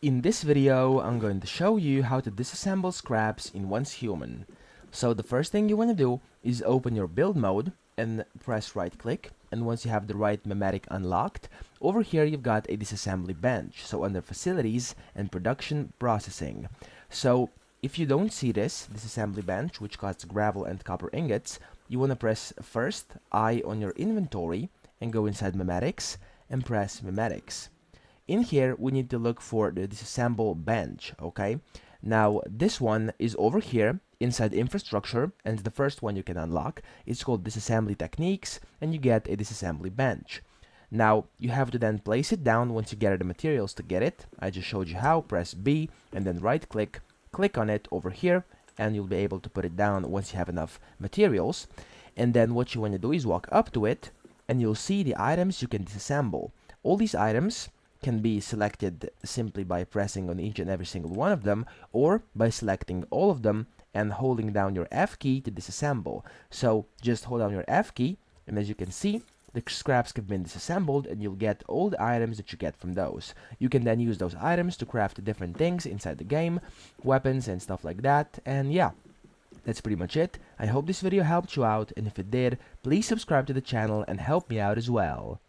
In this video, I'm going to show you how to disassemble scraps in Once Human. So the first thing you want to do is open your build mode and press right click, and once you have the right memetic unlocked, over here you've got a disassembly bench, so under facilities and production processing. So if you don't see this disassembly bench, which costs gravel and copper ingots, you want to press first I on your inventory and go inside memetics and press memetics. In here, we need to look for the disassemble bench, okay? Now, this one is over here inside infrastructure, and it's the first one you can unlock. It's called disassembly techniques, and you get a disassembly bench. Now, you have to then place it down once you gather the materials to get it. I just showed you how. Press B, and then right click, click on it over here, and you'll be able to put it down once you have enough materials. And then what you want to do is walk up to it, and you'll see the items you can disassemble. All these items can be selected simply by pressing on each and every single one of them, or by selecting all of them and holding down your F key to disassemble. So just hold down your F key, and as you can see, the scraps have been disassembled, and you'll get all the items that you get from those. You can then use those items to craft different things inside the game, weapons and stuff like that, and yeah. That's pretty much it. I hope this video helped you out, and if it did, please subscribe to the channel and help me out as well.